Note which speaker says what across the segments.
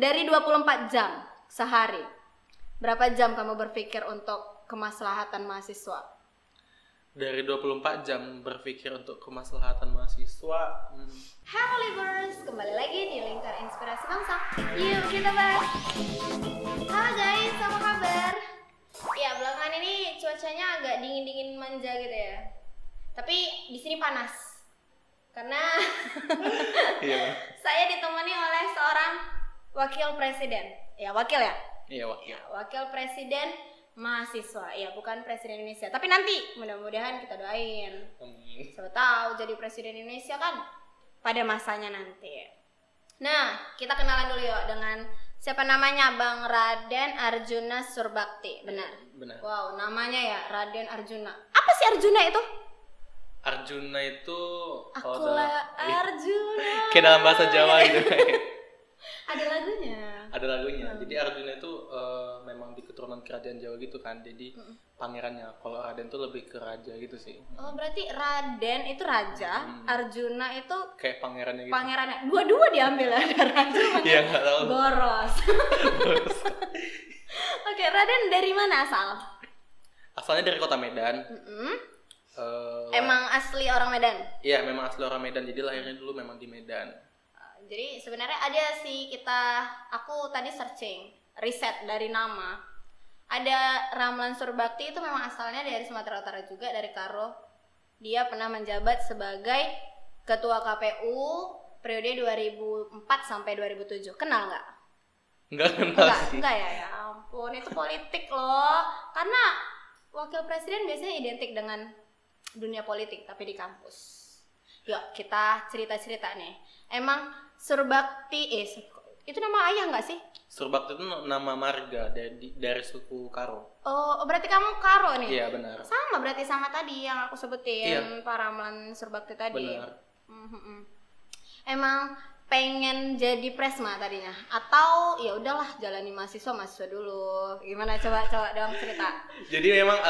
Speaker 1: Dari 24 jam sehari, berapa jam kamu berpikir untuk kemaslahatan mahasiswa?
Speaker 2: Dari 24 jam berpikir untuk kemaslahatan mahasiswa.
Speaker 1: Halo Libers, kembali lagi di Lingkar Inspirasi Bangsa. Yuk kita bahas. Halo guys, apa kabar? Ya belakangan ini cuacanya agak dingin-dingin manja gitu ya. Tapi di sini panas. Karena
Speaker 2: Iya.
Speaker 1: saya ditemani oleh seorang wakil presiden. Ya wakil ya?
Speaker 2: Iya, wakil.
Speaker 1: Ya, wakil presiden mahasiswa. Ya bukan presiden Indonesia. Tapi nanti mudah-mudahan kita doain.
Speaker 2: Amin.
Speaker 1: Siapa tahu jadi presiden Indonesia kan pada masanya nanti. Nah, kita kenalan dulu yuk dengan siapa namanya, Bang Raden Arjuna Surbakti. Benar? Wow, namanya ya Raden Arjuna. Apa sih Arjuna itu?
Speaker 2: Arjuna itu
Speaker 1: Akulah Arjuna.
Speaker 2: kayak dalam bahasa Jawa gitu.
Speaker 1: Ada lagunya.
Speaker 2: Ada lagunya. Jadi Arjuna itu memang di keturunan kerajaan Jawa gitu kan. Jadi pangerannya. Kalau Raden tuh lebih ke raja gitu sih.
Speaker 1: Oh, berarti Raden itu raja, Arjuna itu
Speaker 2: Kayak pangerannya gitu.
Speaker 1: pangerannya. Dua-dua diambil ada raja.
Speaker 2: Iya, nggak tahu.
Speaker 1: Boros. Oke, Raden dari mana asal?
Speaker 2: Asalnya dari kota Medan.
Speaker 1: Emang asli orang Medan?
Speaker 2: Iya, memang asli orang Medan. Jadi lahirnya dulu memang di Medan.
Speaker 1: Jadi sebenarnya ada sih aku tadi searching, riset dari nama. Ada Ramlan Surbakti itu memang asalnya dari Sumatera Utara juga, dari Karo. Dia pernah menjabat sebagai Ketua KPU periode 2004 sampai 2007. Kenal nggak?
Speaker 2: Enggak kenal sih.
Speaker 1: Enggak ya ampun, itu politik loh. Karena wakil presiden biasanya identik dengan dunia politik, tapi di kampus. Yuk kita cerita-cerita nih. Emang Surbakti itu nama ayah nggak sih?
Speaker 2: Surbakti itu nama marga dari suku Karo.
Speaker 1: Oh, berarti kamu Karo nih?
Speaker 2: Iya, benar.
Speaker 1: Sama berarti sama tadi yang aku sebutin,
Speaker 2: Iya.
Speaker 1: Pak Ramlan Surbakti tadi.
Speaker 2: Benar.
Speaker 1: Emang pengen jadi presma tadinya atau ya udahlah jalani mahasiswa dulu. Gimana coba dong cerita.
Speaker 2: Jadi memang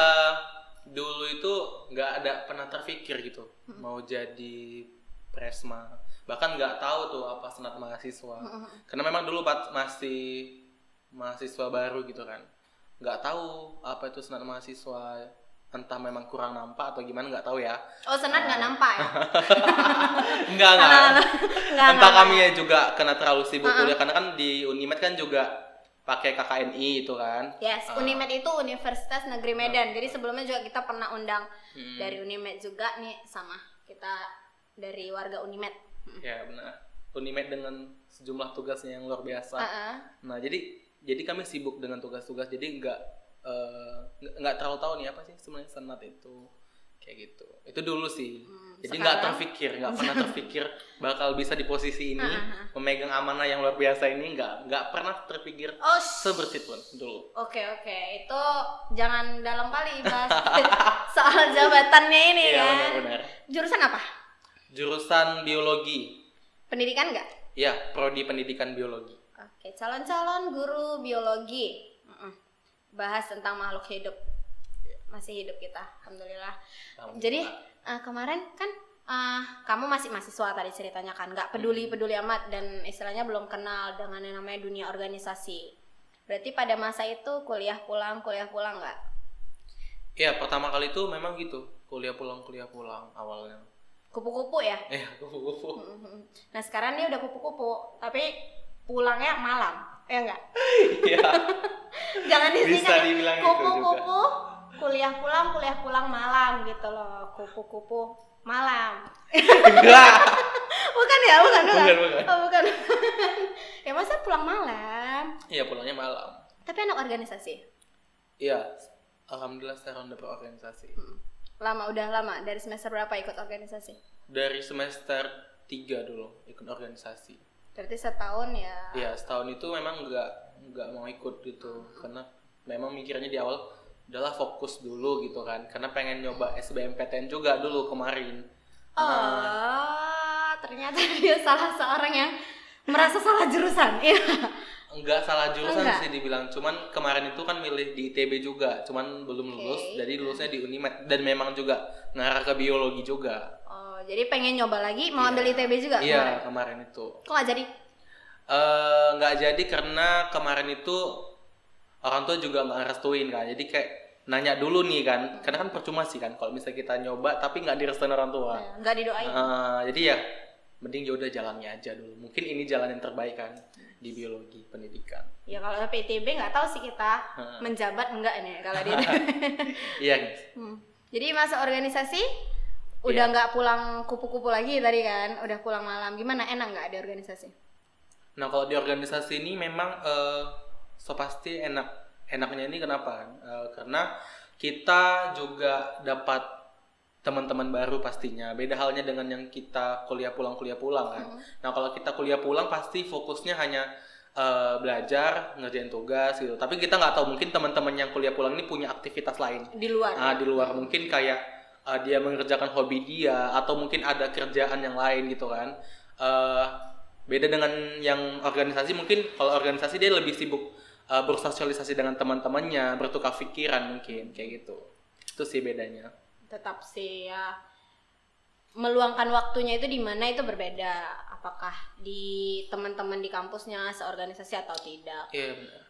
Speaker 2: dulu itu nggak ada pernah terpikir gitu mau jadi presma, bahkan nggak tahu tuh apa senat mahasiswa. Karena memang dulu masih mahasiswa baru gitu kan, nggak tahu apa itu senat mahasiswa, entah memang kurang nampak atau gimana nggak tahu ya.
Speaker 1: Oh, senat nggak nampak ya?
Speaker 2: Enggak. Entah kami ya juga kena terlalu sibuk kuliah, karena kan di Unimed kan juga pakai KKNI itu kan.
Speaker 1: Yes, Unimed itu Universitas Negeri Medan. Jadi sebelumnya juga kita pernah undang dari Unimed juga nih, sama kita dari warga Unimed.
Speaker 2: Ya benar. Unimed dengan sejumlah tugasnya yang luar biasa. Nah jadi kami sibuk dengan tugas-tugas. Jadi nggak terlalu tahu nih apa sih sebenarnya senat itu kayak gitu. Itu dulu sih. Jadi nggak pernah terpikir bakal bisa di posisi ini memegang amanah yang luar biasa ini, nggak pernah terpikir sebersih pun dulu.
Speaker 1: Oke, itu jangan dalam kali bahas soal jabatannya ini
Speaker 2: Iya,
Speaker 1: kan.
Speaker 2: benar.
Speaker 1: Jurusan apa?
Speaker 2: Jurusan biologi.
Speaker 1: Pendidikan nggak?
Speaker 2: Ya, prodi pendidikan biologi.
Speaker 1: Oke, calon-calon guru biologi. Bahas tentang makhluk hidup. Masih hidup kita, alhamdulillah. Jadi kemarin kan kamu masih mahasiswa tadi ceritanya kan, nggak peduli amat dan istilahnya belum kenal dengan yang namanya dunia organisasi. Berarti pada masa itu kuliah pulang nggak?
Speaker 2: Iya, pertama kali itu memang gitu, kuliah pulang awalnya.
Speaker 1: Kupu-kupu ya?
Speaker 2: Kupu-kupu.
Speaker 1: Nah sekarang dia udah kupu-kupu, tapi pulangnya malam, ya enggak?
Speaker 2: Iya.
Speaker 1: Jangan
Speaker 2: Bisa
Speaker 1: disingkat
Speaker 2: dibilang
Speaker 1: kupu-kupu, kuliah pulang malam gitu loh, kupu-kupu malam.
Speaker 2: Enggak.
Speaker 1: Bukan ya, bukan.
Speaker 2: Bukan.
Speaker 1: Oh, bukan. Ya masa pulang malam?
Speaker 2: Iya, pulangnya malam.
Speaker 1: Tapi anak organisasi?
Speaker 2: Iya, alhamdulillah sekarang udah berorganisasi.
Speaker 1: Udah lama, dari semester berapa ikut organisasi?
Speaker 2: Dari semester 3 dulu ikut organisasi.
Speaker 1: Berarti setahun ya?
Speaker 2: Iya, setahun itu memang nggak mau ikut gitu, karena memang mikirnya di awal udahlah fokus dulu gitu kan, karena pengen nyoba SBMPTN juga dulu kemarin.
Speaker 1: Ternyata dia salah seorang yang merasa salah jurusan. Iya.
Speaker 2: Enggak salah jurusan sih dibilang, cuman kemarin itu kan milih di ITB juga, cuman belum lulus, jadi lulusnya di Unimed dan memang juga ngarah ke biologi juga.
Speaker 1: Oh, jadi pengen nyoba lagi, mau ambil ITB juga?
Speaker 2: Iya, kemarin itu.
Speaker 1: Kok nggak jadi?
Speaker 2: Nggak jadi karena kemarin itu orang tua juga nggak ngerestuin kan, jadi kayak nanya dulu nih kan, karena kan percuma sih kan kalau misalnya kita nyoba tapi nggak direstuin orang tua,
Speaker 1: nggak didoain.
Speaker 2: Jadi ya mending ya udah jalannya aja dulu, mungkin ini jalan yang terbaik kan di biologi pendidikan.
Speaker 1: Ya kalau PTB nggak tahu sih kita menjabat enggak nih kalau dia.
Speaker 2: Iya.
Speaker 1: Jadi masuk organisasi udah nggak pulang kupu-kupu lagi tadi kan, udah pulang malam. Gimana, enak nggak di organisasi?
Speaker 2: Nah kalau di organisasi ini memang so pasti enaknya ini kenapa? Karena kita juga dapat teman-teman baru pastinya. Beda halnya dengan yang kita kuliah pulang kan. Nah kalau kita kuliah pulang pasti fokusnya hanya belajar, ngerjain tugas gitu. Tapi kita nggak tahu, mungkin teman-teman yang kuliah pulang ini punya aktivitas lain
Speaker 1: di luar.
Speaker 2: Di luar mungkin kayak dia mengerjakan hobi dia, atau mungkin ada kerjaan yang lain gitu kan. Beda dengan yang organisasi, mungkin kalau organisasi dia lebih sibuk bersosialisasi dengan teman-temannya, bertukar pikiran mungkin kayak gitu. Itu sih bedanya.
Speaker 1: Tetap sih ya, meluangkan waktunya itu di mana itu berbeda. Apakah di teman-teman di kampusnya seorganisasi atau tidak?
Speaker 2: Iya benar.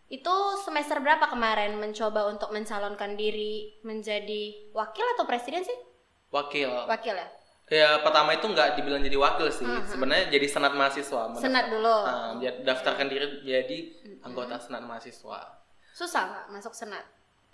Speaker 1: Itu semester berapa kemarin mencoba untuk mencalonkan diri menjadi wakil atau presiden sih?
Speaker 2: Wakil ya.
Speaker 1: Ya,
Speaker 2: pertama itu nggak dibilang jadi wakil sih. Sebenarnya jadi senat mahasiswa.
Speaker 1: Senat dulu.
Speaker 2: Daftarkan diri jadi anggota senat mahasiswa.
Speaker 1: Susah nggak masuk senat?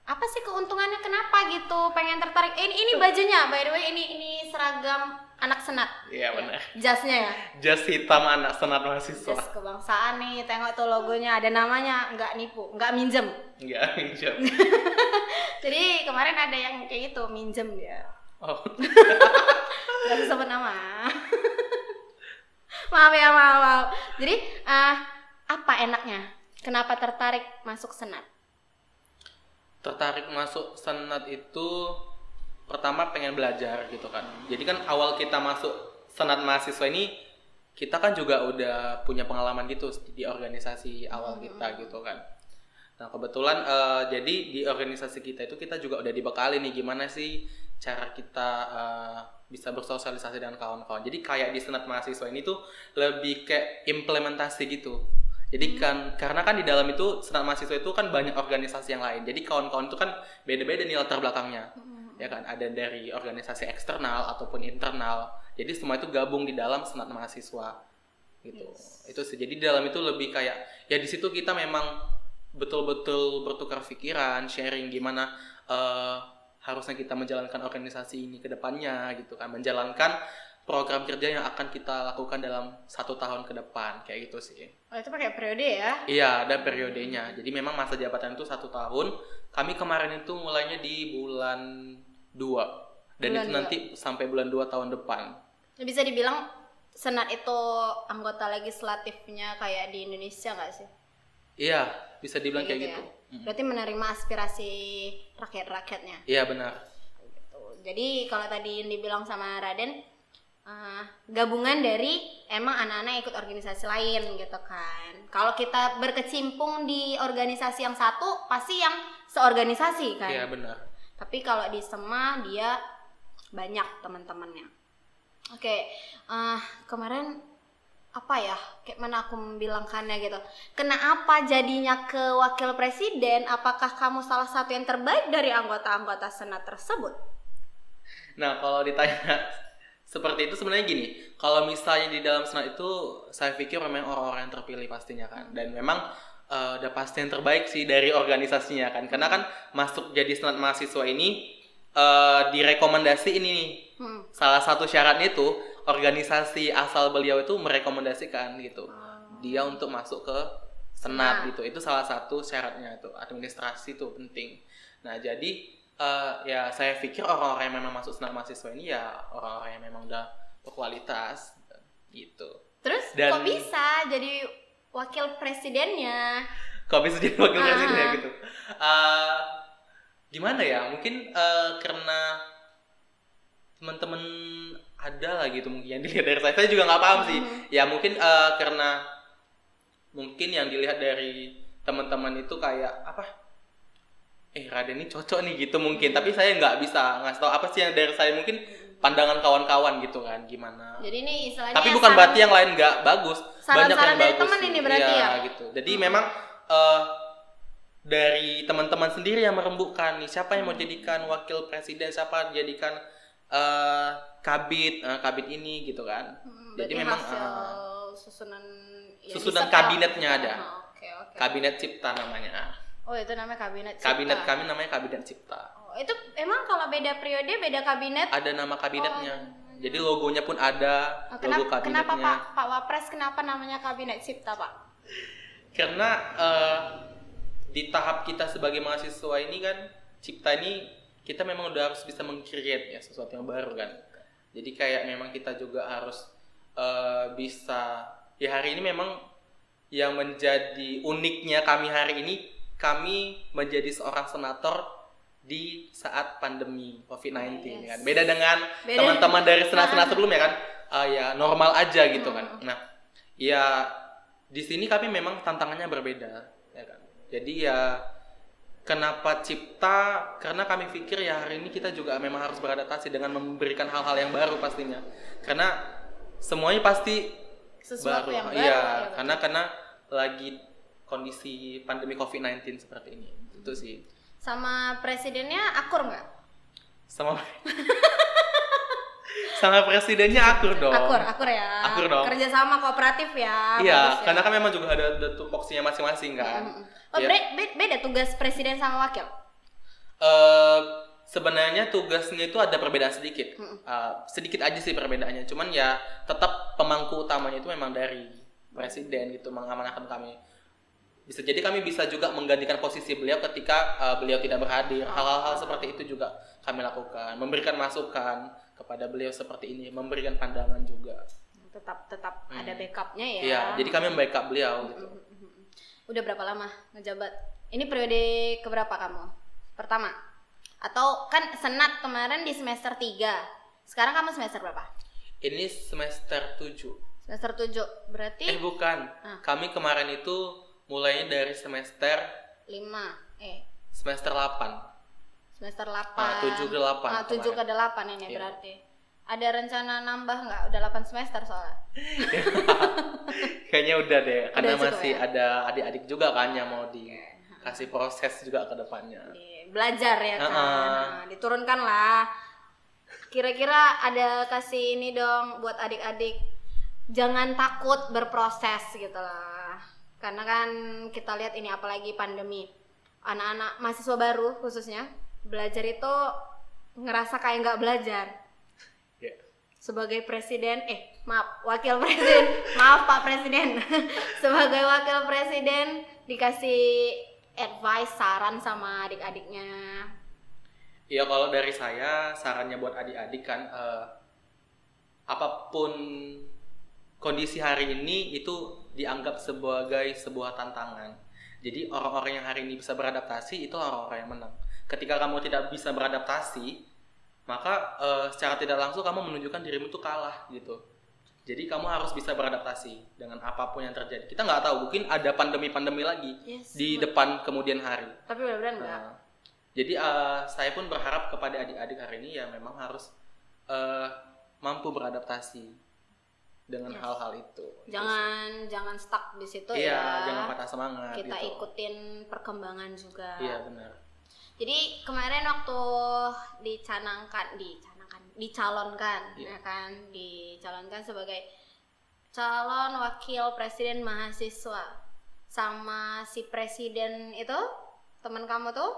Speaker 1: Apa sih keuntungannya, kenapa gitu pengen tertarik? Ini bajunya, by the way, ini seragam anak senat.
Speaker 2: Iya benar.
Speaker 1: Jasnya ya?
Speaker 2: Jas hitam anak senat mahasiswa.
Speaker 1: Jas kebangsaan nih, tengok tuh logonya, ada namanya, nggak nipu, nggak minjem.
Speaker 2: Nggak minjem.
Speaker 1: Jadi kemarin ada yang kayak gitu, minjem dia.
Speaker 2: Oh.
Speaker 1: Gak usah sebut nama. maaf. Jadi apa enaknya? Kenapa tertarik masuk senat?
Speaker 2: Tertarik masuk senat itu pertama pengen belajar gitu kan. Jadi kan awal kita masuk senat mahasiswa ini, kita kan juga udah punya pengalaman gitu di organisasi awal kita gitu kan. Nah kebetulan jadi di organisasi kita itu kita juga udah dibekali nih gimana sih cara kita bisa bersosialisasi dengan kawan-kawan. Jadi kayak di senat mahasiswa ini tuh lebih kayak implementasi gitu. Jadi kan karena kan di dalam itu senat mahasiswa itu kan banyak organisasi yang lain. Jadi kawan-kawan itu kan beda-beda nih latar belakangnya. Ya kan, ada dari organisasi eksternal ataupun internal. Jadi semua itu gabung di dalam senat mahasiswa gitu. Yes. Itu sih. Jadi di dalam itu lebih kayak ya di situ kita memang betul-betul bertukar pikiran, sharing gimana harusnya kita menjalankan organisasi ini ke depannya gitu kan, menjalankan program kerja yang akan kita lakukan dalam 1 tahun ke depan kayak gitu sih.
Speaker 1: Oh itu pakai periode ya?
Speaker 2: Iya ada periodenya. Jadi memang masa jabatan itu 1 tahun. Kami kemarin itu mulainya di bulan 2 dan itu nanti sampai bulan 2 tahun depan.
Speaker 1: Bisa dibilang senat itu anggota legislatifnya kayak di Indonesia nggak sih?
Speaker 2: Iya bisa dibilang kayak gitu.
Speaker 1: Berarti menerima aspirasi rakyat-rakyatnya.
Speaker 2: Iya benar.
Speaker 1: Gitu. Jadi kalau tadi yang dibilang sama Raden, gabungan dari emang anak-anak ikut organisasi lain gitu kan. Kalau kita berkecimpung di organisasi yang satu, pasti yang seorganisasi kan.
Speaker 2: Iya benar.
Speaker 1: Tapi kalau di SEMA dia banyak teman-temannya. Oke, kemarin apa ya, kayak mana aku membilangkannya gitu, kenapa jadinya ke wakil presiden? Apakah kamu salah satu yang terbaik dari anggota-anggota senat tersebut?
Speaker 2: Nah kalau ditanya seperti itu sebenarnya gini, kalau misalnya di dalam senat itu saya pikir memang orang-orang yang terpilih pastinya kan, dan memang udah pasti yang terbaik sih dari organisasinya kan, karena kan masuk jadi senat mahasiswa ini direkomendasi ini nih. Salah satu syaratnya itu organisasi asal beliau itu merekomendasikan gitu dia untuk masuk ke senat gitu. Itu salah satu syaratnya tuh, administrasi tuh penting. Nah jadi ya saya pikir orang-orang yang memang masuk senat mahasiswa ini ya orang-orang yang memang udah berkualitas gitu. Terus
Speaker 1: kok bisa jadi wakil presidennya?
Speaker 2: Presidennya gitu? Gimana ya, mungkin karena teman-teman ada lah gitu mungkin yang dilihat dari saya juga nggak paham sih ya, mungkin karena mungkin yang dilihat dari teman-teman itu kayak apa, Raden ini cocok nih gitu mungkin, tapi saya nggak bisa ngasih tahu apa sih yang dari saya, mungkin pandangan kawan-kawan gitu kan gimana.
Speaker 1: Jadi ini istilahnya
Speaker 2: tapi bukan berarti yang lain nggak bagus,
Speaker 1: Saran-saran dari
Speaker 2: bagus
Speaker 1: teman
Speaker 2: sih.
Speaker 1: ini berarti
Speaker 2: Iya,
Speaker 1: ya.
Speaker 2: Gitu. Jadi memang dari teman-teman sendiri yang merembukkan nih siapa yang mau jadikan wakil presiden, siapa jadikan kabit ini gitu kan. Jadi memang
Speaker 1: susunan
Speaker 2: kabinetnya ada.
Speaker 1: Okay.
Speaker 2: Kabinet Cipta namanya.
Speaker 1: Oh, itu namanya kabinet Cipta.
Speaker 2: Kabinet kami namanya Kabinet Cipta.
Speaker 1: Oh, itu emang kalau beda periode beda kabinet?
Speaker 2: Ada nama kabinetnya. Jadi logonya pun ada, logo kabinetnya.
Speaker 1: Kenapa Pak Wapres kenapa namanya Kabinet Cipta, Pak?
Speaker 2: Karena di tahap kita sebagai mahasiswa ini kan, Cipta ini kita memang udah harus bisa meng-create ya sesuatu yang baru kan. Jadi kayak memang kita juga harus bisa, ya hari ini memang yang menjadi uniknya kami hari ini, kami menjadi seorang senator di saat pandemi COVID-19 kan. Beda dengan teman-teman dari senat-senat sebelumnya kan, ya normal aja gitu kan. Nah, ya di sini kami memang tantangannya berbeda ya kan. Jadi ya kenapa Cipta? Karena kami pikir ya hari ini kita juga memang harus beradaptasi dengan memberikan hal-hal yang baru pastinya. Karena semuanya pasti
Speaker 1: sesuatu
Speaker 2: baru.
Speaker 1: Yang baru.
Speaker 2: Iya, karena lagi kondisi pandemi COVID-19 seperti ini. Itu sih.
Speaker 1: Sama presidennya akur nggak?
Speaker 2: Sama presidennya akur dong.
Speaker 1: Akur ya.
Speaker 2: Akur dong.
Speaker 1: Kerjasama kooperatif ya.
Speaker 2: Iya, karena kan memang juga ada tupoksinya masing-masing kan.
Speaker 1: Oh, ya. Beda tugas presiden sama wakil?
Speaker 2: Sebenarnya tugasnya itu ada perbedaan sedikit. Sedikit aja sih perbedaannya. Cuman ya tetap pemangku utamanya itu memang dari presiden gitu, mengamanahkan kami. Bisa jadi kami bisa juga menggantikan posisi beliau ketika beliau tidak berhadir. Hal-hal seperti itu juga kami lakukan, memberikan masukan kepada beliau seperti ini, memberikan pandangan juga.
Speaker 1: Tetap ada backupnya ya.
Speaker 2: Iya, jadi kami membackup beliau gitu.
Speaker 1: Udah berapa lama ngejabat? Ini periode keberapa kamu? Pertama? Atau kan senat kemarin di semester 3. Sekarang kamu semester berapa?
Speaker 2: Ini semester 7.
Speaker 1: Semester 7. Berarti
Speaker 2: bukan. Kami kemarin itu mulainya dari semester
Speaker 1: 5.
Speaker 2: Semester 8.
Speaker 1: Semester 8.
Speaker 2: 7 ke 8.
Speaker 1: 7 ke 8 ini iya. Berarti. Ada rencana nambah nggak? Udah 8 semester soalnya.
Speaker 2: Kayaknya udah deh, karena masih ya? Ada adik-adik juga kan yang mau dikasih proses juga ke depannya.
Speaker 1: Belajar ya kan. Diturunkan lah. Kira-kira ada kasih ini dong buat adik-adik. Jangan takut berproses gitu lah. Karena kan kita lihat ini apalagi pandemi. Anak-anak mahasiswa baru khususnya belajar itu ngerasa kayak nggak belajar. Sebagai presiden, wakil presiden, maaf Pak Presiden, sebagai wakil presiden dikasih advice, saran sama adik-adiknya.
Speaker 2: Iya, kalau dari saya sarannya buat adik-adik kan, apapun kondisi hari ini itu dianggap sebagai sebuah tantangan. Jadi orang-orang yang hari ini bisa beradaptasi itu orang-orang yang menang. Ketika kamu tidak bisa beradaptasi, maka secara tidak langsung kamu menunjukkan dirimu tuh kalah gitu. Jadi kamu harus bisa beradaptasi dengan apapun yang terjadi. Kita nggak tahu, mungkin ada pandemi-pandemi lagi di depan kemudian hari.
Speaker 1: Tapi mudah-mudahan enggak.
Speaker 2: Jadi saya pun berharap kepada adik-adik hari ini ya memang harus mampu beradaptasi dengan hal-hal itu.
Speaker 1: Jangan stuck di situ
Speaker 2: ya.
Speaker 1: Iya,
Speaker 2: jangan patah semangat.
Speaker 1: Kita
Speaker 2: gitu.
Speaker 1: Ikutin perkembangan juga.
Speaker 2: Iya benar.
Speaker 1: Jadi kemarin waktu dicalonkan, ya kan, dicalonkan sebagai calon wakil presiden mahasiswa, sama si presiden itu teman kamu tuh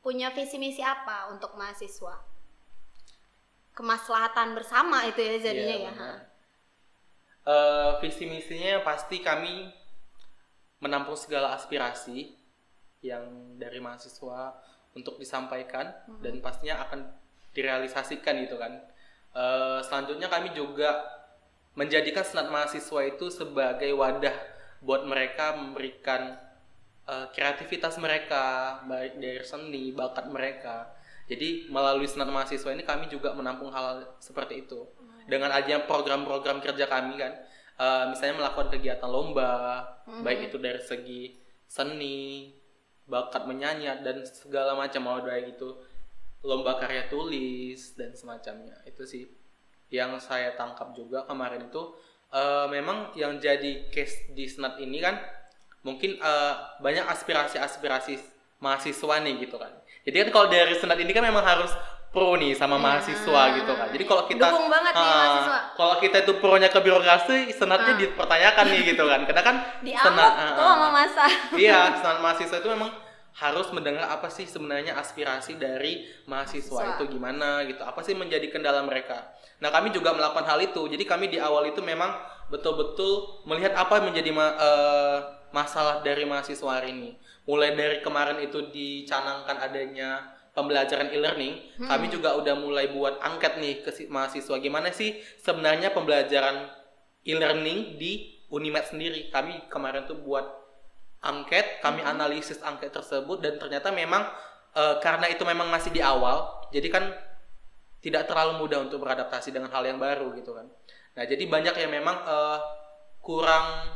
Speaker 1: punya visi misi apa untuk mahasiswa? Kemaslahatan bersama itu ya jadinya ya.
Speaker 2: Visi misinya pasti kami menampung segala aspirasi yang dari mahasiswa untuk disampaikan dan pastinya akan direalisasikan gitu kan. Selanjutnya kami juga menjadikan senat mahasiswa itu sebagai wadah buat mereka memberikan kreativitas mereka, baik dari seni, bakat mereka. Jadi melalui senat mahasiswa ini kami juga menampung hal seperti itu. Dengan adanya program-program kerja kami kan, misalnya melakukan kegiatan lomba, baik itu dari segi seni, bakat menyanyi dan segala macam, mau dari itu lomba karya tulis dan semacamnya. Itu sih yang saya tangkap juga kemarin itu Memang yang jadi case di Senat ini kan mungkin banyak aspirasi-aspirasi mahasiswa nih gitu kan. Jadi kan kalau dari Senat ini kan memang harus pro nih sama mahasiswa gitu kan. Jadi kalau kita
Speaker 1: dukung banget nih mahasiswa.
Speaker 2: Kalau kita itu pro-nya ke birokrasi, Senatnya dipertanyakan nih gitu kan. Karena kan
Speaker 1: Senat sama masa.
Speaker 2: Iya, Senat mahasiswa itu memang harus mendengar apa sih sebenarnya aspirasi dari mahasiswa itu gimana gitu. Apa sih menjadi kendala mereka. Nah, kami juga melakukan hal itu. Jadi kami di awal itu memang betul-betul melihat apa yang menjadi masalah dari mahasiswa hari ini. Mulai dari kemarin itu dicanangkan adanya pembelajaran e-learning, kami juga udah mulai buat angket nih ke mahasiswa. Gimana sih sebenarnya pembelajaran e-learning di Unimed sendiri. Kami kemarin tuh buat angket, kami analisis angket tersebut dan ternyata memang karena itu memang masih di awal, jadi kan tidak terlalu mudah untuk beradaptasi dengan hal yang baru gitu kan. Nah, jadi banyak yang memang kurang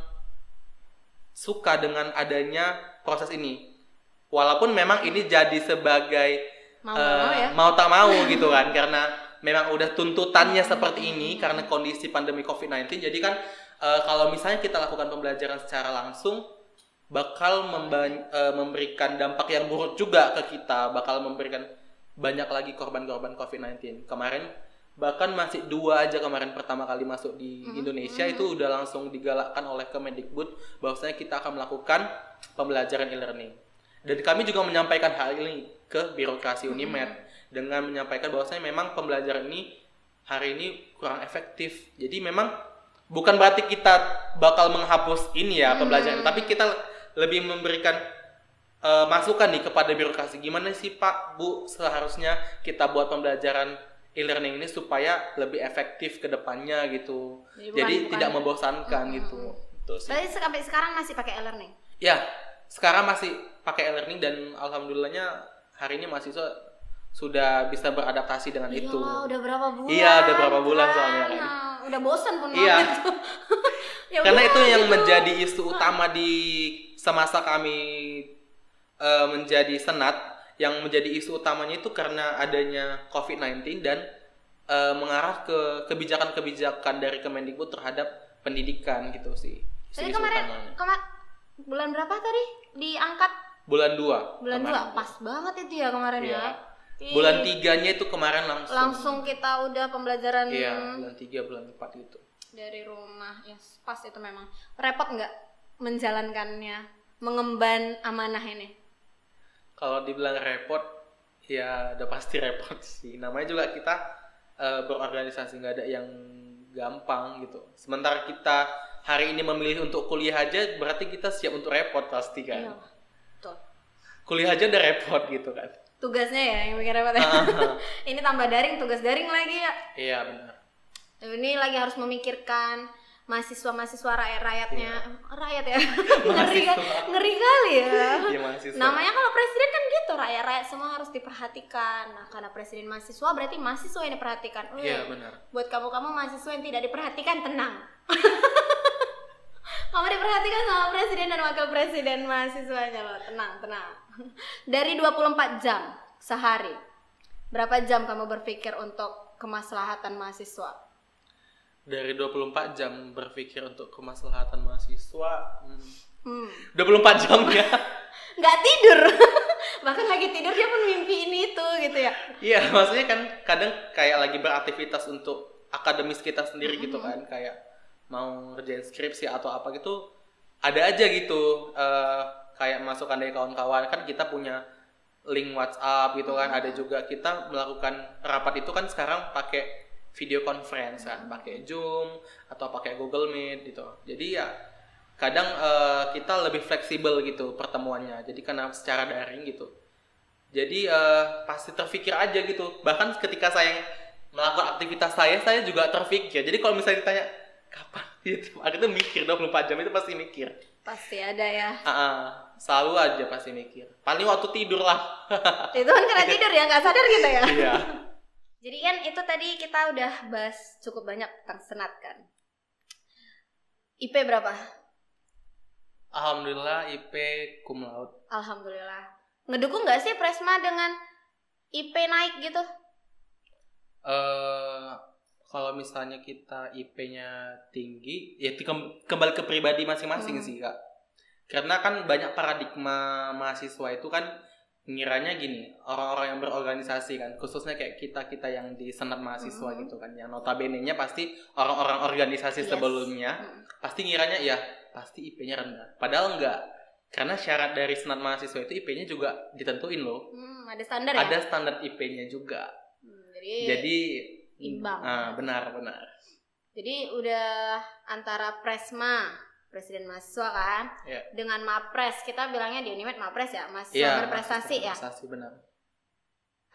Speaker 2: suka dengan adanya proses ini. Walaupun memang ini jadi sebagai mau tak mau gitu kan, karena memang udah tuntutannya seperti ini karena kondisi pandemi COVID-19. Jadi kan kalau misalnya kita lakukan pembelajaran secara langsung bakal memberikan dampak yang buruk juga ke kita, bakal memberikan banyak lagi korban-korban COVID-19. Kemarin bahkan masih 2 aja kemarin pertama kali masuk di Indonesia itu udah langsung digalakkan oleh Kemendikbud bahwasanya kita akan melakukan pembelajaran e-learning. Dan kami juga menyampaikan hal ini ke birokrasi Unimed dengan menyampaikan bahwasanya memang pembelajaran ini hari ini kurang efektif. Jadi memang bukan berarti kita bakal menghapus ini ya pembelajaran, tapi kita lebih memberikan masukan nih kepada birokrasi. Gimana sih Pak, Bu, seharusnya kita buat pembelajaran e-learning ini supaya lebih efektif ke depannya gitu. Jadi tidak membosankan gitu.
Speaker 1: Berarti sampai sekarang masih pakai e-learning?
Speaker 2: Ya, sekarang masih pakai e-learning dan alhamdulillahnya hari ini mahasiswa sudah bisa beradaptasi dengan itu.
Speaker 1: Udah berapa bulan?
Speaker 2: Iya, udah berapa bulan soalnya kan.
Speaker 1: Udah bosan pun
Speaker 2: itu. Ya karena itu yang menjadi isu utama di semasa kami menjadi Senat, yang menjadi isu utamanya itu karena adanya COVID-19 dan mengarah ke kebijakan-kebijakan dari Kemendikbud terhadap pendidikan gitu sih.
Speaker 1: Jadi kemarin bulan berapa tadi diangkat?
Speaker 2: Bulan 2.
Speaker 1: Bulan 2, pas banget itu ya kemarin ya.
Speaker 2: Bulan 3-nya itu kemarin
Speaker 1: langsung kita udah pembelajaran.
Speaker 2: Iya, bulan 3, bulan 4 gitu.
Speaker 1: Dari rumah, ya pas itu memang. Repot nggak menjalankannya, mengemban amanah ini?
Speaker 2: Kalau dibilang repot, ya udah pasti repot sih. Namanya juga kita berorganisasi, nggak ada yang gampang gitu. Sementara kita hari ini memilih untuk kuliah aja, berarti kita siap untuk repot pasti kan.
Speaker 1: Iya, betul.
Speaker 2: Kuliah aja udah repot gitu kan.
Speaker 1: Tugasnya ya yang bikin repot ya. Ini tambah daring, tugas daring lagi ya.
Speaker 2: Iya benar.
Speaker 1: Ini lagi harus memikirkan mahasiswa rakyatnya. Rakyat ya. ngeri kali ya.
Speaker 2: Iya, mahasiswa.
Speaker 1: Namanya kalau presiden kan gitu, rakyat semua harus diperhatikan. Nah, karena presiden mahasiswa berarti mahasiswa yang diperhatikan.
Speaker 2: Iya benar.
Speaker 1: Buat kamu mahasiswa yang tidak diperhatikan, tenang. Kamu diperhatikan sama presiden dan wakil presiden mahasiswanya loh. Tenang. Dari 24 jam sehari, berapa jam kamu berpikir untuk kemaslahatan mahasiswa?
Speaker 2: Dari 24 jam berpikir untuk kemaslahatan mahasiswa 24 jam ya.
Speaker 1: Nggak tidur. Bahkan lagi tidur dia pun mimpiin itu gitu ya.
Speaker 2: Iya, maksudnya kan kadang kayak lagi beraktivitas untuk akademis kita sendiri gitu kan, kayak mau ngerjain skripsi atau apa gitu, ada aja gitu kayak masukan dari kawan-kawan. Kan kita punya link WhatsApp gitu kan, ada juga kita melakukan rapat itu kan sekarang pakai video conference kan, pakai Zoom atau pakai Google Meet gitu. Jadi ya kadang kita lebih fleksibel gitu pertemuannya. Jadi karena secara daring gitu. Jadi pasti terpikir aja gitu. Bahkan ketika saya melakukan aktivitas saya juga terpikir. Jadi kalau misalnya ditanya kapan gitu, akhirnya mikir 24 jam itu pasti mikir.
Speaker 1: Pasti ada ya.
Speaker 2: Selalu aja pasti mikir. Paling waktu tidur lah.
Speaker 1: Itu kan karena tidur ya, nggak sadar kita ya.
Speaker 2: Iya.
Speaker 1: Jadi kan itu tadi kita udah bahas cukup banyak tentang Senat kan. IP berapa?
Speaker 2: Alhamdulillah IP cum laude.
Speaker 1: Alhamdulillah. Ngedukung nggak sih Presma dengan IP naik gitu?
Speaker 2: Kalau misalnya kita IP-nya tinggi, ya kembali ke pribadi masing-masing sih Kak. Karena kan banyak paradigma mahasiswa itu kan ngiranya gini, orang-orang yang berorganisasi kan, khususnya kayak kita yang di senat mahasiswa gitu kan, yang notabene-nya pasti orang-orang organisasi sebelumnya, pasti ngiranya ya pasti IP-nya rendah. Padahal enggak, karena syarat dari senat mahasiswa itu IP-nya juga ditentuin loh.
Speaker 1: Ada standar ya?
Speaker 2: Ada standar IP-nya juga. Jadi
Speaker 1: imbang.
Speaker 2: Benar.
Speaker 1: Jadi udah antara Presma, presiden mahasiswa kan, dengan Mapres, kita bilangnya di Unimed Mapres ya, mahasiswa berprestasi ya.
Speaker 2: Berprestasi benar.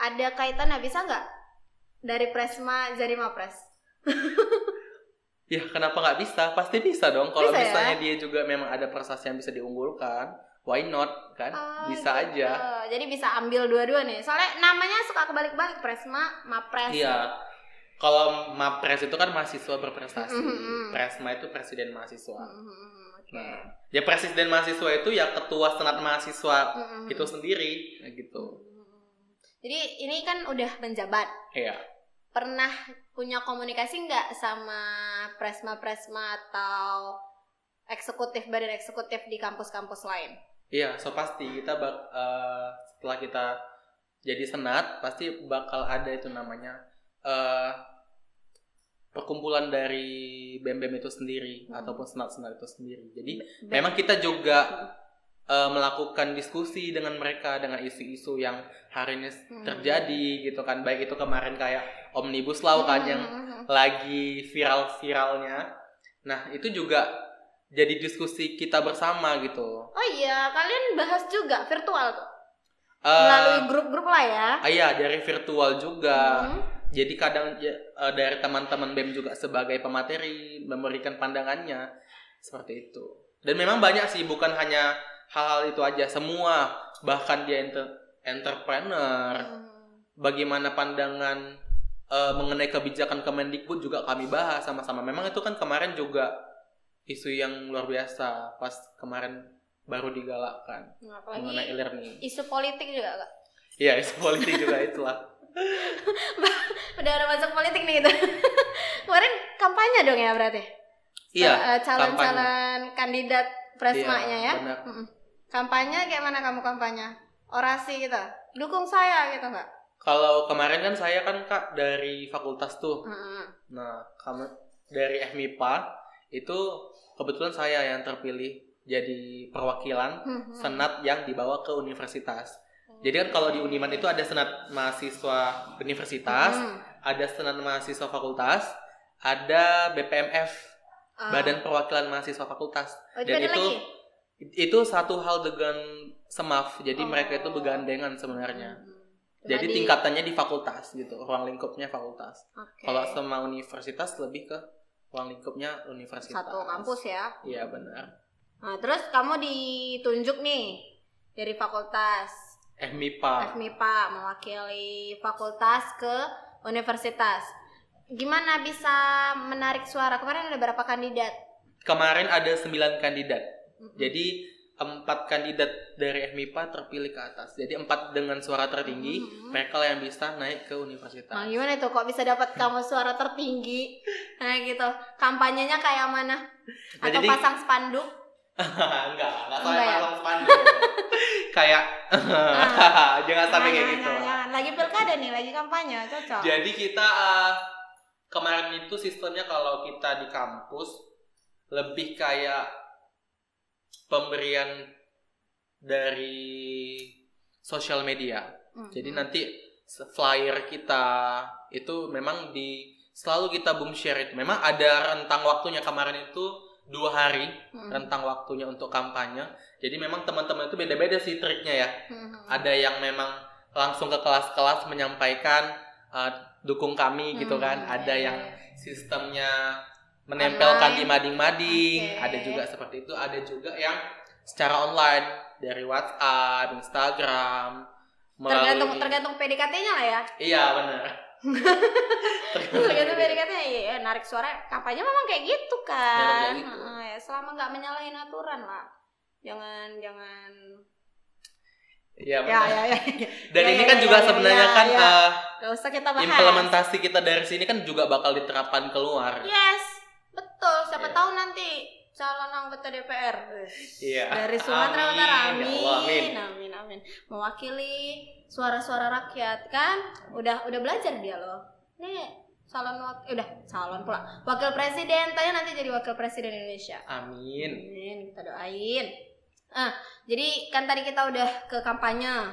Speaker 1: Ada kaitannya, bisa nggak dari Presma jadi Mapres?
Speaker 2: Ya kenapa nggak bisa? Pasti bisa dong. Kalau misalnya dia juga memang ada prestasi yang bisa diunggulkan, why not kan? Bisa gitu aja.
Speaker 1: Jadi bisa ambil dua-dua nih. Soalnya namanya suka kebalik-balik, Presma, Mapres.
Speaker 2: Iya. Kalau Mapres itu kan mahasiswa berprestasi, Presma itu presiden mahasiswa. Nah, ya presiden mahasiswa itu ya ketua senat mahasiswa itu sendiri, gitu.
Speaker 1: Jadi ini kan udah menjabat.
Speaker 2: Iya.
Speaker 1: Pernah punya komunikasi nggak sama Presma atau badan eksekutif di kampus-kampus lain?
Speaker 2: Iya, so pasti kita setelah kita jadi senat pasti bakal ada itu namanya perkumpulan dari BEM itu sendiri ataupun senat-senat itu sendiri. Jadi memang kita juga melakukan diskusi dengan mereka dengan isu-isu yang hari ini terjadi gitu kan, baik itu kemarin kayak Omnibus Law kan yang lagi viral-viralnya. Nah itu juga jadi diskusi kita bersama gitu.
Speaker 1: Oh iya, kalian bahas juga virtual tuh? Melalui grup-grup lah ya?
Speaker 2: Iya, dari virtual juga. Jadi kadang dari teman-teman BEM juga sebagai pemateri memberikan pandangannya seperti itu. Dan memang banyak sih, bukan hanya hal-hal itu aja, semua, bahkan dia entrepreneur, bagaimana pandangan mengenai kebijakan Kemendikbud juga kami bahas sama-sama. Memang itu kan kemarin juga isu yang luar biasa pas kemarin baru digalakkan mengenai e-learning.
Speaker 1: Isu politik juga Kak?
Speaker 2: Iya, isu politik juga itulah.
Speaker 1: Udah ada masuk politik nih gitu. Kemarin kampanye dong ya berarti?
Speaker 2: Iya,
Speaker 1: calon-calon kandidat Presma-nya ya?
Speaker 2: Benar.
Speaker 1: Kampanye kayak mana kamu kampanye? Orasi gitu? Dukung saya gitu nggak?
Speaker 2: Kalau kemarin kan saya kan Kak dari fakultas tuh. Nah, kamu dari FMIPA itu kebetulan saya yang terpilih jadi perwakilan senat yang dibawa ke universitas. Jadi kan kalau di Uniman itu ada senat mahasiswa universitas, ada senat mahasiswa fakultas, ada BPMF, Badan Perwakilan Mahasiswa Fakultas. Dan itu satu hal dengan SEMAF. Jadi mereka itu bergandengan sebenarnya. Jadi tingkatannya di fakultas gitu, ruang lingkupnya fakultas. Kalau sama universitas lebih ke ruang lingkupnya universitas.
Speaker 1: Satu kampus ya?
Speaker 2: Iya benar.
Speaker 1: Nah terus kamu ditunjuk nih dari fakultas FMIPA mewakili fakultas ke universitas. Gimana bisa menarik suara? Kemarin ada berapa kandidat?
Speaker 2: Kemarin ada 9 kandidat. Jadi 4 kandidat dari FMIPA terpilih ke atas. Jadi 4 dengan suara tertinggi, mereka yang bisa naik ke universitas.
Speaker 1: Nah, gimana itu kok bisa dapat kamu suara tertinggi? Nah gitu. Kampanyenya kayak mana? Atau jadi, pasang spanduk?
Speaker 2: Enggak sampai pasang spanduk. Kayak jangan sampai kayak gitu.
Speaker 1: Jangan. Lagi pilkada nih, lagi kampanye, cocok.
Speaker 2: Jadi kita kemarin itu sistemnya kalau kita di kampus lebih kayak pemberian dari sosial media. Jadi nanti flyer kita itu memang selalu kita boom share itu. Memang ada rentang waktunya, kemarin itu 2 hari rentang waktunya untuk kampanye. Jadi memang teman-teman itu beda-beda sih triknya ya. Ada yang memang langsung ke kelas-kelas menyampaikan dukung kami gitu kan. Ada yang sistemnya menempelkan di mading-mading. Ada juga seperti itu. Ada juga yang secara online dari WhatsApp, Instagram.
Speaker 1: Tergantung PDKT-nya lah ya.
Speaker 2: Iya benar.
Speaker 1: Tergantung PDKT-nya, iya narik suara kampanye memang kayak gitu kan. Ya, selama nggak menyalahin aturan lah. Jangan
Speaker 2: Iya
Speaker 1: Ya.
Speaker 2: Dan ini kan juga sebenarnya kan
Speaker 1: gak usah kita bahas.
Speaker 2: Implementasi kita dari sini kan juga bakal diterapkan keluar.
Speaker 1: Yes, betul. Siapa tahu nanti calon anggota DPR dari Sumatera Utara. Amin. Mewakili suara-suara rakyat kan. Udah belajar dia loh. Nih calon pula. Wakil presiden, tanya nanti jadi wakil presiden Indonesia.
Speaker 2: Amin,
Speaker 1: kita doain. Jadi kan tadi kita udah ke kampanye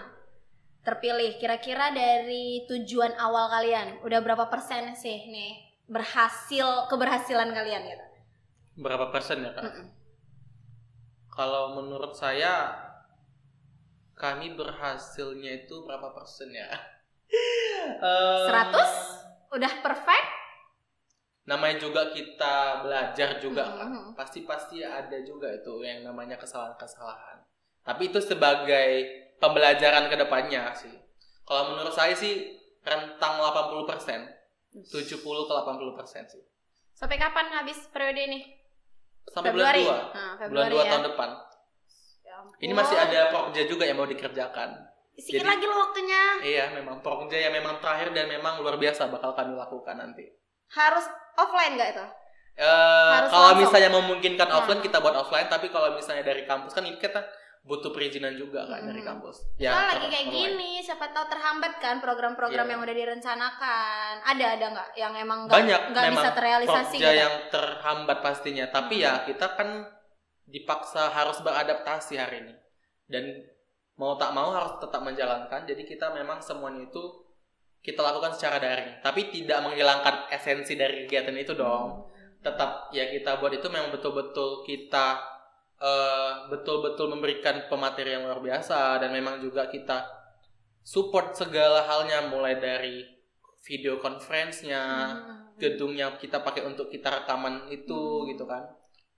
Speaker 1: terpilih. Kira-kira dari tujuan awal kalian udah berapa persen sih nih keberhasilan kalian gitu?
Speaker 2: Berapa persen ya Kak? Kalau menurut saya kami berhasilnya itu berapa persen ya?
Speaker 1: 100? Udah perfect?
Speaker 2: Namanya juga kita belajar juga kan. Pasti ada juga itu yang namanya kesalahan-kesalahan. Tapi itu sebagai pembelajaran ke depannya sih. Kalau menurut saya sih rentang 80%, 70 ke 80% sih.
Speaker 1: Sampai kapan habis periode ini?
Speaker 2: Sampai
Speaker 1: Februari.
Speaker 2: Bulan 2 tahun depan.
Speaker 1: Ya ampun.
Speaker 2: Ini masih ada prokja juga yang mau dikerjakan.
Speaker 1: Sedikit lagi loh waktunya.
Speaker 2: Iya, memang prokja yang memang terakhir dan memang luar biasa bakal kami lakukan nanti.
Speaker 1: Harus offline nggak itu?
Speaker 2: Kalau misalnya memungkinkan offline kita buat offline, tapi kalau misalnya dari kampus kan ini kita butuh perizinan juga kan dari kampus.
Speaker 1: Ya, lagi kayak gini, siapa tahu terhambat kan program-program yang udah direncanakan. Ada nggak yang emang nggak bisa terrealisasi?
Speaker 2: Banyak yang terhambat pastinya, tapi ya kita kan dipaksa harus beradaptasi hari ini dan mau tak mau harus tetap menjalankan. Jadi kita memang semuanya itu kita lakukan secara daring, tapi tidak menghilangkan esensi dari kegiatan itu dong. Tetap ya kita buat itu memang betul-betul kita betul-betul memberikan pemateri yang luar biasa, dan memang juga kita support segala halnya, mulai dari video conference-nya, gedungnya kita pakai untuk kita rekaman itu gitu kan.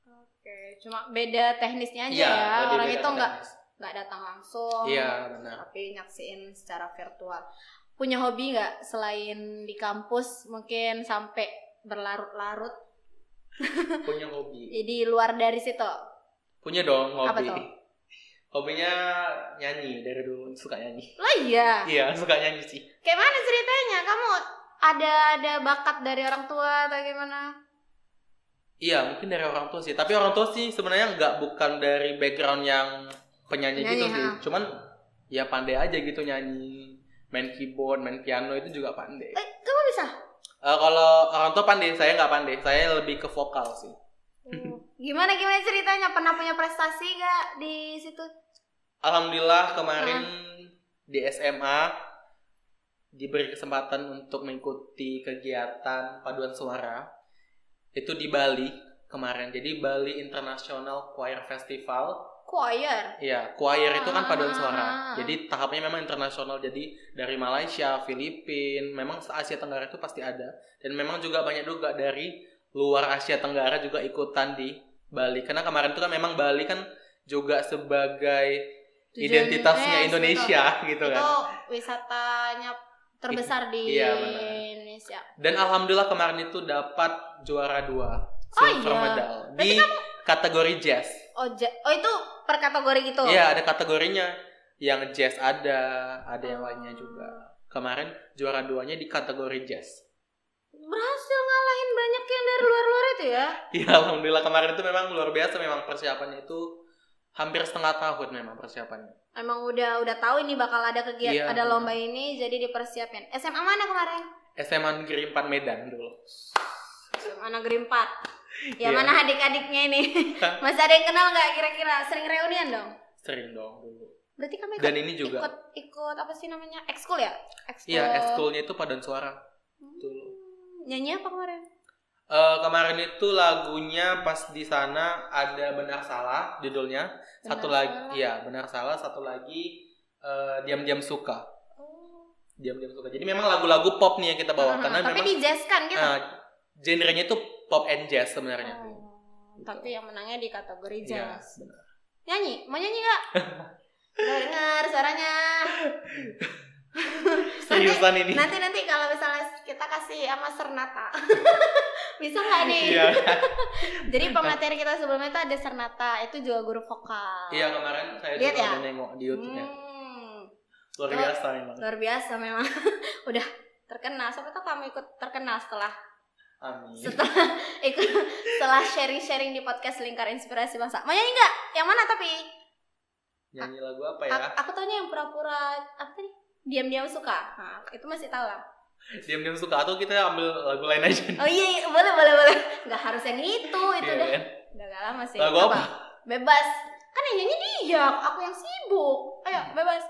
Speaker 1: Oke, cuma beda teknisnya aja ya. Orang itu nggak datang langsung.
Speaker 2: Iya, benar.
Speaker 1: Tapi nyaksiin secara virtual. Punya hobi nggak selain di kampus mungkin sampai berlarut-larut?
Speaker 2: Punya hobi.
Speaker 1: Di luar dari situ?
Speaker 2: Punya dong hobi.
Speaker 1: Apa tuh?
Speaker 2: Hobinya nyanyi, dari dulu suka nyanyi.
Speaker 1: Lah iya?
Speaker 2: Iya, suka nyanyi sih.
Speaker 1: Kayak mana ceritanya? Kamu ada bakat dari orang tua atau gimana?
Speaker 2: Iya, mungkin dari orang tua sih. Tapi orang tua sih sebenarnya bukan dari background yang penyanyi gitu sih. Cuman ya pandai aja gitu nyanyi. Main keyboard, main piano itu juga pandai.
Speaker 1: Kamu bisa?
Speaker 2: Kalau orang tua pandai, saya nggak pandai. Saya lebih ke vokal sih.
Speaker 1: Gimana ceritanya? Pernah punya prestasi nggak di situ?
Speaker 2: Alhamdulillah kemarin di SMA diberi kesempatan untuk mengikuti kegiatan paduan suara. Itu di Bali kemarin. Jadi Bali International Choir Festival.
Speaker 1: Choir?
Speaker 2: Iya, choir itu kan paduan suara. Jadi tahapnya memang internasional. Jadi dari Malaysia, Filipina, memang Asia Tenggara itu pasti ada. Dan memang juga banyak juga dari luar Asia Tenggara juga ikutan di Bali. Karena kemarin itu kan memang Bali kan juga sebagai identitasnya Indonesia gitu kan.
Speaker 1: Itu wisatanya terbesar di Indonesia.
Speaker 2: Dan alhamdulillah kemarin itu dapat juara 2 silver medal di kategori jazz.
Speaker 1: Oh itu per kategori gitu?
Speaker 2: Iya, ada kategorinya. Yang jazz ada yang lainnya juga. Kemarin juara 2-nya di kategori jazz.
Speaker 1: Berhasil ngalahin banyak yang dari luar-luar itu ya?
Speaker 2: Iya, alhamdulillah kemarin itu memang luar biasa. Memang persiapannya itu hampir setengah tahun memang persiapannya.
Speaker 1: Emang udah tahu ini bakal ada kegiatan, ada lomba ini, jadi dipersiapin. SMA mana kemarin?
Speaker 2: SMA Negeri 4 Medan dulu.
Speaker 1: SMA Negeri 4. Ya mana adik-adiknya ini? Masih ada yang kenal nggak kira-kira? Sering reunian dong?
Speaker 2: Sering dong dulu.
Speaker 1: Berarti kamu ikut apa sih namanya? Ekskul ya?
Speaker 2: Iya, ekskulnya itu paduan suara. Dulu.
Speaker 1: Nyanyi apa kemarin?
Speaker 2: Kemarin itu lagunya pas di sana ada Benar Salah judulnya. Benar Salah, satu lagi Diam-diam Suka. Diam-diam Suka. Jadi memang lagu-lagu pop nih yang kita bawa karena
Speaker 1: tapi
Speaker 2: memang
Speaker 1: di jazz kan gitu.
Speaker 2: Genrenya itu pop and jazz sebenarnya.
Speaker 1: Tapi yang menangnya di kategori jazz.
Speaker 2: Ya, benar.
Speaker 1: Nyanyi? Mau nyanyi nggak? Dengar suaranya.
Speaker 2: Seriusan ini.
Speaker 1: Nanti kalau misalnya kita kasih sama Sernata. Bisa nggak nih?
Speaker 2: Iya.
Speaker 1: Jadi pemateri kita sebelumnya itu ada Sernata, itu juga guru vokal.
Speaker 2: Iya, kemarin saya juga ada nengok di YouTube-nya. Luar biasa memang.
Speaker 1: Luar biasa memang. Udah terkenal. Siapa tahu kamu ikut terkenal setelah
Speaker 2: Amin.
Speaker 1: Setelah sharing-sharing di podcast Lingkar Inspirasi Bangsa. Mau nyanyi nggak? Yang mana tapi?
Speaker 2: Nyanyi lagu apa ya?
Speaker 1: Aku taunya yang pura-pura apa tadi? Diam-diam suka. Nah, itu masih tahu lah.
Speaker 2: Diam-diam suka atau kita ambil lagu lain aja?
Speaker 1: Oh iya, boleh. Nggak harus yang itu
Speaker 2: iya,
Speaker 1: udah.
Speaker 2: kan?
Speaker 1: Udah gak lama sih.
Speaker 2: Lagu apa?
Speaker 1: Bebas. Kan yang nyanyi dia, aku yang sibuk. Ayo, bebas.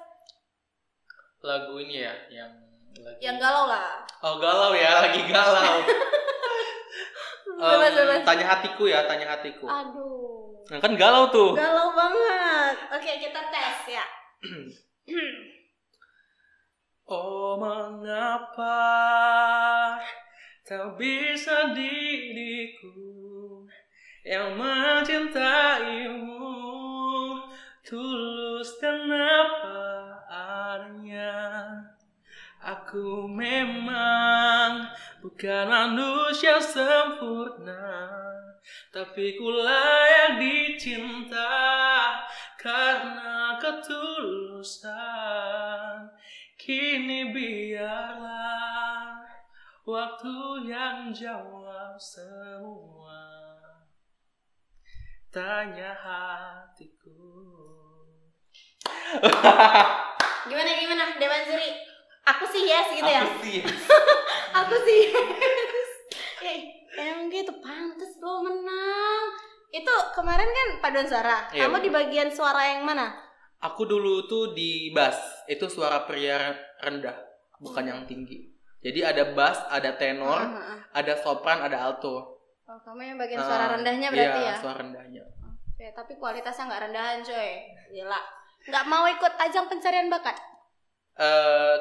Speaker 2: Lagu ini ya, yang
Speaker 1: galau lah.
Speaker 2: Oh, galau ya, lagi galau.
Speaker 1: Bebas.
Speaker 2: Tanya hatiku ya, tanya hatiku.
Speaker 1: Aduh.
Speaker 2: Nah, kan galau tuh.
Speaker 1: Galau banget. Oke, kita tes ya.
Speaker 2: Oh, mengapa tak bisa diriku yang mencintaimu tulus dan apa adanya. Aku memang bukan manusia sempurna, tapi ku layak dicinta karena ketulusan. Kini biarlah waktu yang jawab semua. Tanya hatiku.
Speaker 1: Gimana Dewan Juri? Aku sih yes gitu ya. Aku sih yes. Emang gitu pantas lo menang. Itu kemarin kan paduan suara.
Speaker 2: Iya,
Speaker 1: Kamu di bagian suara yang mana?
Speaker 2: Aku dulu tuh di bass. Itu suara pria rendah, bukan yang tinggi. Jadi ada bass, ada tenor, ada sopran, ada alto.
Speaker 1: Oh, kamu yang bagian suara rendahnya berarti ya?
Speaker 2: Iya, suara rendahnya.
Speaker 1: Oke, tapi kualitasnya nggak rendahan coy. Gila. Nggak mau ikut ajang pencarian bakat?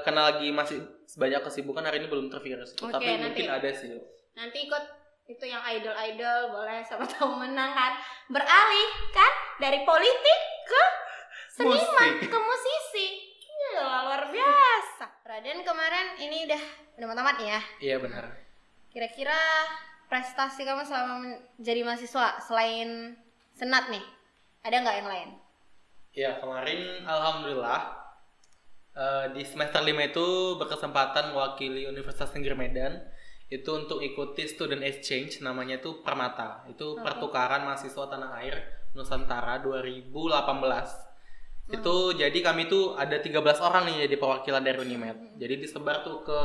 Speaker 2: Karena lagi masih banyak kesibukan, hari ini belum tervirus.
Speaker 1: Oke,
Speaker 2: tapi
Speaker 1: nanti,
Speaker 2: mungkin ada sih.
Speaker 1: Nanti ikut itu yang idol boleh, siapa tahu menang kan. Beralih kan dari politik ke seniman, ke musisi. Gila, luar biasa. Raden kemarin ini udah mau tamat ya?
Speaker 2: Iya benar.
Speaker 1: Kira-kira prestasi kamu selama menjadi mahasiswa selain senat nih, ada nggak yang lain?
Speaker 2: Ya kemarin alhamdulillah di semester 5 itu berkesempatan mewakili Universitas Negeri Medan itu untuk ikuti student exchange, namanya itu Permata. Itu pertukaran mahasiswa tanah air Nusantara 2018. Itu jadi kami tuh ada 13 orang nih jadi perwakilan dari Unimed. Jadi disebar tuh ke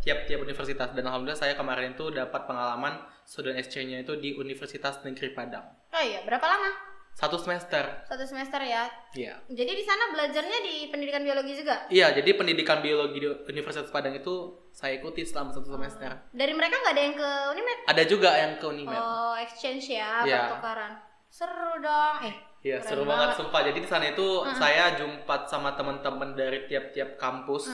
Speaker 2: tiap-tiap universitas, dan alhamdulillah saya kemarin tuh dapat pengalaman student exchange-nya itu di Universitas Negeri Padang.
Speaker 1: Oh iya, berapa lama?
Speaker 2: 1 semester.
Speaker 1: 1 semester ya?
Speaker 2: Iya.
Speaker 1: Jadi di sana belajarnya di pendidikan biologi juga?
Speaker 2: Iya, jadi pendidikan biologi di Universitas Padang itu saya ikuti selama 1 semester.
Speaker 1: Dari mereka nggak ada yang ke Unimed?
Speaker 2: Ada juga yang ke Unimed.
Speaker 1: Oh, exchange ya,
Speaker 2: Iya.
Speaker 1: pertukaran. Seru dong.
Speaker 2: Iya, seru banget sumpah. Jadi di sana itu saya jumpa sama teman-teman dari tiap-tiap kampus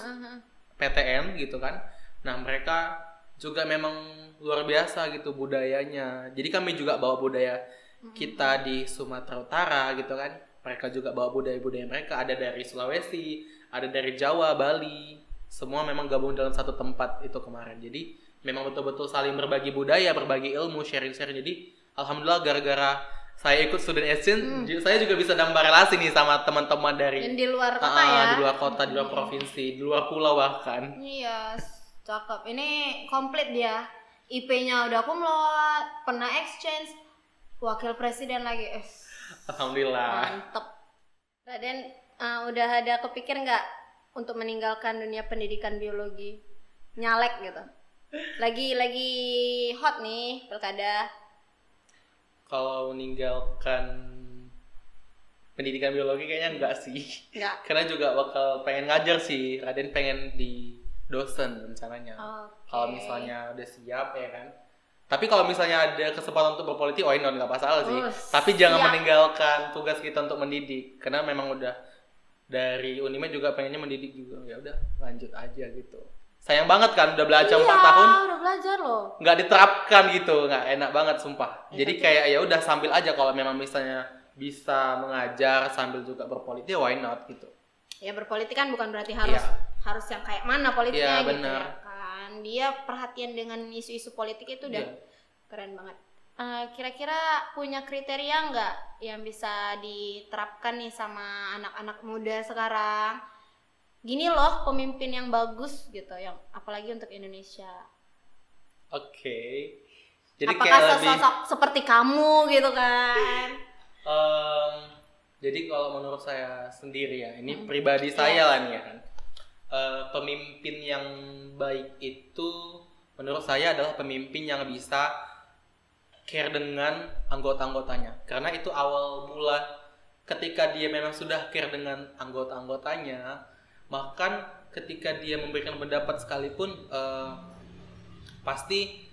Speaker 2: PTN gitu kan. Nah, mereka juga memang luar biasa gitu budayanya. Jadi kami juga bawa budaya kita di Sumatera Utara gitu kan. Mereka juga bawa budaya-budaya mereka, ada dari Sulawesi, ada dari Jawa, Bali. Semua memang gabung dalam satu tempat itu kemarin. Jadi memang betul-betul saling berbagi budaya, berbagi ilmu, sharing-sharing. Jadi alhamdulillah gara-gara saya ikut student exchange, saya juga bisa nambah relasi nih sama teman-teman dari
Speaker 1: di luar kota ya.
Speaker 2: Di luar kota, di luar provinsi, di luar pulau bahkan.
Speaker 1: Iya, cakep. Ini komplit dia. IP-nya udah kumlot, pernah exchange, wakil presiden lagi.
Speaker 2: Alhamdulillah.
Speaker 1: Mantep. Raden, udah ada kepikir nggak untuk meninggalkan dunia pendidikan biologi? Nyalek gitu. Lagi hot nih pilkada.
Speaker 2: Kalau meninggalkan pendidikan biologi kayaknya enggak sih.
Speaker 1: Enggak.
Speaker 2: Karena juga bakal pengen ngajar sih. Raden pengen di dosen rencananya.
Speaker 1: Okay.
Speaker 2: Kalau misalnya udah siap ya kan. Tapi kalau misalnya ada kesempatan untuk berpolitik, why not, nggak masalah sih. Tapi jangan meninggalkan tugas kita untuk mendidik. Karena memang udah dari Unimed juga pengennya mendidik juga. Ya udah lanjut aja gitu. Sayang banget kan udah belajar 4 tahun.
Speaker 1: Iya, udah belajar loh.
Speaker 2: Nggak diterapkan gitu, nggak enak banget sumpah. Jadi kayak ya udah sambil aja, kalau memang misalnya bisa mengajar sambil juga berpolitik, ya why not gitu.
Speaker 1: Ya berpolitik kan bukan berarti harus yang kayak mana politiknya gitu
Speaker 2: bener.
Speaker 1: ya kan. Dia perhatian dengan isu-isu politik itu udah keren banget. Kira-kira punya kriteria nggak yang bisa diterapkan nih sama anak-anak muda sekarang? gini loh pemimpin yang bagus gitu, yang apalagi untuk Indonesia.
Speaker 2: Oke. Jadi
Speaker 1: apakah
Speaker 2: kayak
Speaker 1: sosok seperti kamu gitu kan?
Speaker 2: Jadi kalau menurut saya sendiri ya, ini pribadi saya lah nih ya kan. Pemimpin yang baik itu menurut saya adalah pemimpin yang bisa care dengan anggota-anggotanya. Karena itu awal mula ketika dia memang sudah care dengan anggota-anggotanya, bahkan ketika dia memberikan pendapat sekalipun pasti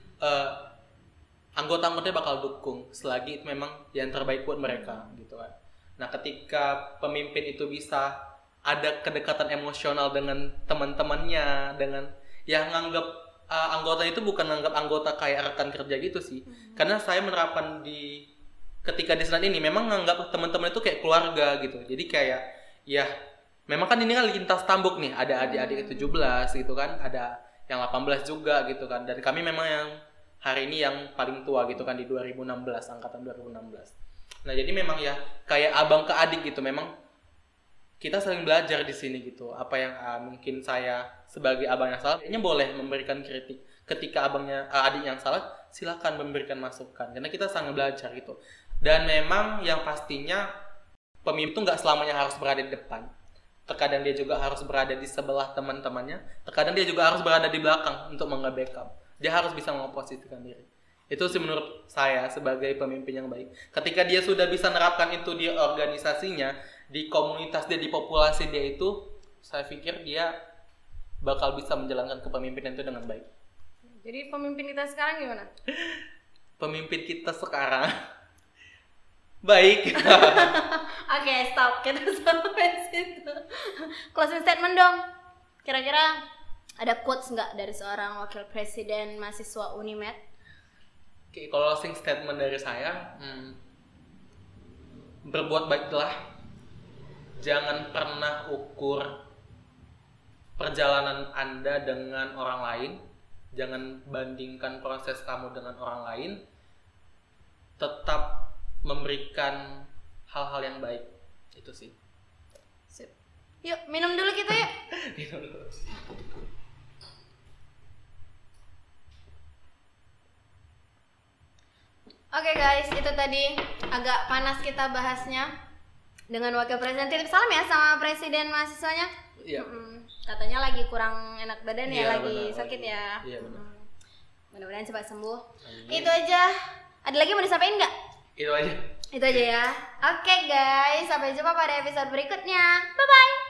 Speaker 2: anggota-anggotanya bakal dukung selagi itu memang yang terbaik buat mereka gitu kan. Nah, ketika pemimpin itu bisa ada kedekatan emosional dengan teman-temannya, dengan yang nganggap anggota itu bukan nganggap anggota kayak rekan kerja gitu sih. Karena saya menerapkan ketika di Senan ini memang nganggap teman-teman itu kayak keluarga gitu. Jadi kayak ya memang kan ini kan lintas tambuk nih, ada adik-adik 17 gitu kan, ada yang 18 juga gitu kan. Dan kami memang yang hari ini yang paling tua gitu kan di 2016, angkatan 2016. Nah, jadi memang ya kayak abang ke adik gitu, memang kita saling belajar di sini gitu. Apa yang mungkin saya sebagai abang yang salah, kayaknya boleh memberikan kritik. Ketika adik yang salah, silakan memberikan masukan. Karena kita sangat belajar gitu. Dan memang yang pastinya pemimpin itu nggak selamanya harus berada di depan. Terkadang dia juga harus berada di sebelah teman-temannya. Terkadang dia juga harus berada di belakang untuk nge-backup. Dia harus bisa memposisikan diri. Itu sih menurut saya sebagai pemimpin yang baik. Ketika dia sudah bisa menerapkan itu di organisasinya, di komunitas dia, di populasi dia itu, saya pikir dia bakal bisa menjalankan kepemimpinan itu dengan baik.
Speaker 1: Jadi pemimpin kita sekarang gimana?
Speaker 2: Pemimpin kita sekarang baik.
Speaker 1: Oke, stop. Kita sampai situ. Closing statement dong. Kira-kira ada quotes nggak dari seorang wakil presiden mahasiswa Unimed?
Speaker 2: Oke, closing statement dari saya, berbuat baiklah. Jangan pernah ukur perjalanan Anda dengan orang lain. Jangan bandingkan proses kamu dengan orang lain. Tetap memberikan hal-hal yang baik. Itu sih.
Speaker 1: Sip. Yuk, minum dulu kita yuk.
Speaker 2: Minum dulu.
Speaker 1: Oke guys, itu tadi agak panas kita bahasnya dengan wakil presiden. Titip salam ya sama presiden mahasiswanya.
Speaker 2: Iya.
Speaker 1: Katanya lagi kurang enak badan ya, lagi
Speaker 2: benar,
Speaker 1: sakit ya.
Speaker 2: Iya benar.
Speaker 1: Mudah-mudahan cepat sembuh.
Speaker 2: Amin.
Speaker 1: Itu aja. Ada lagi mau disampaikan nggak?
Speaker 2: Itu aja.
Speaker 1: Itu aja ya. Oke guys, sampai jumpa pada episode berikutnya. Bye bye.